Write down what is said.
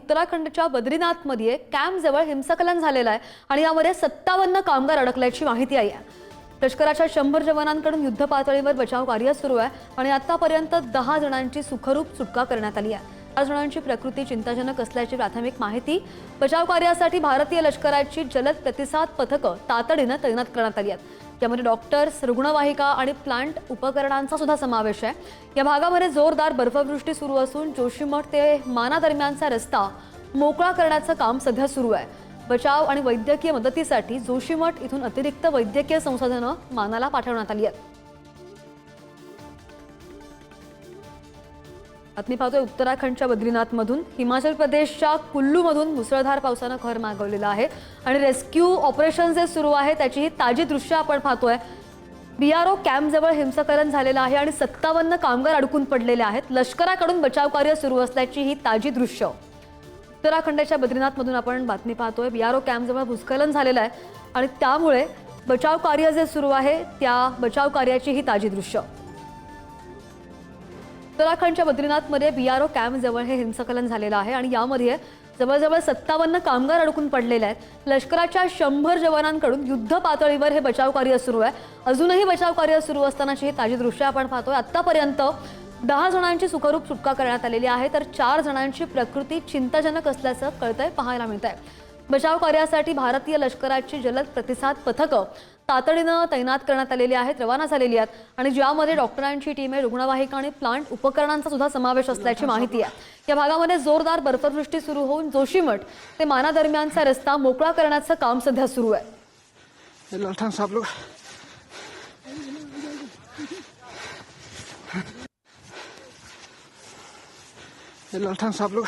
उत्तराखंडच्या बद्रीनाथमध्ये कॅम्पजवळ हिंसाकलन झालेलं आहे आणि यामध्ये 57 कामगार अडकल्याची माहिती आहे। लष्कराच्या 100 जवानांकडून युद्ध पातळीवर बचाव कार्य सुरू आहे आणि आतापर्यंत 10 जणांची सुखरूप सुटका करण्यात आली आहे। 4 जणांची प्रकृती चिंताजनक असल्याची प्राथमिक माहिती। बचाव कार्यासाठी भारतीय लष्कराची जलद प्रतिसाद पथकं तातडीने तैनात करण्यात आली आहेत। यामध्ये डॉक्टर्स, रुग्णवाहिका आणि प्लांट उपकरणांचा सुद्धा समावेश आहे। या भागामध्ये जोरदार बर्फवृष्टी सुरू असून जोशीमठ ते माना दरम्यानचा रस्ता मोकळा करण्याचं काम सध्या सुरू आहे। बचाव आणि वैद्यकीय मदतीसाठी जोशीमठ इथून अतिरिक्त वैद्यकीय संसाधनं मानाला पाठवण्यात आली आहेत। बातमी पाहतोय उत्तराखंडच्या बद्रीनाथमधून। हिमाचल प्रदेशच्या कुल्लूमधून मुसळधार पावसानं कहर मागवलेला आहे आणि रेस्क्यू ऑपरेशन जे सुरू आहे त्याची ही ताजी दृश्य आपण पाहतोय। बीआरओ कॅम्पजवळ हिंसाकलन झालेलं आहे आणि 57 कामगार अडकून पडलेले आहेत। लष्कराकडून बचाव कार्य सुरू असल्याची ही ताजी दृश्य उत्तराखंडच्या बद्रीनाथमधून आपण बातमी पाहतोय। बीआरओ कॅम्पजवळ भूस्खलन झालेलं आहे आणि त्यामुळे बचाव कार्य जे सुरू आहे त्या बचाव कार्याची ही ताजी दृश्य। उत्तराखंडच्या बद्रीनाथमध्ये बीआरओ कॅम्पजवळ हे हिंसाकलन झालेलं आहे आणि यामध्ये जवळजवळ 57 कामगार अडकून पडलेले आहेत। लष्कराच्या 100 जवानांकडून युद्ध पातळीवर हे बचाव कार्य सुरू आहे। अजूनही बचाव कार्य सुरू असतानाची ही ताजी दृश्य आपण पाहतोय। आतापर्यंत 10 जणांची सुखरूप सुटका करण्यात आलेली आहे तर 4 जणांची प्रकृती चिंताजनक असल्याचं कळतंय, पाहायला मिळतंय। बचाव कार्यासाठी भारतीय लष्कराची जलद प्रतिसाद पथकं तातडीनं तैनात करण्यात आलेली आहेत, रवाना झालेली आहेत आणि ज्यामध्ये डॉक्टरांची टीम आहे, रुग्णवाहिका आणि प्लांट उपकरणांचा सुद्धा समावेश असल्याची माहिती आहे। या भागामध्ये जोरदार बर्फवृष्टी सुरू होऊन जोशीमठ ते माना दरम्यानचा रस्ता मोकळा करण्याचं काम सध्या सुरू आहे। साहब लोग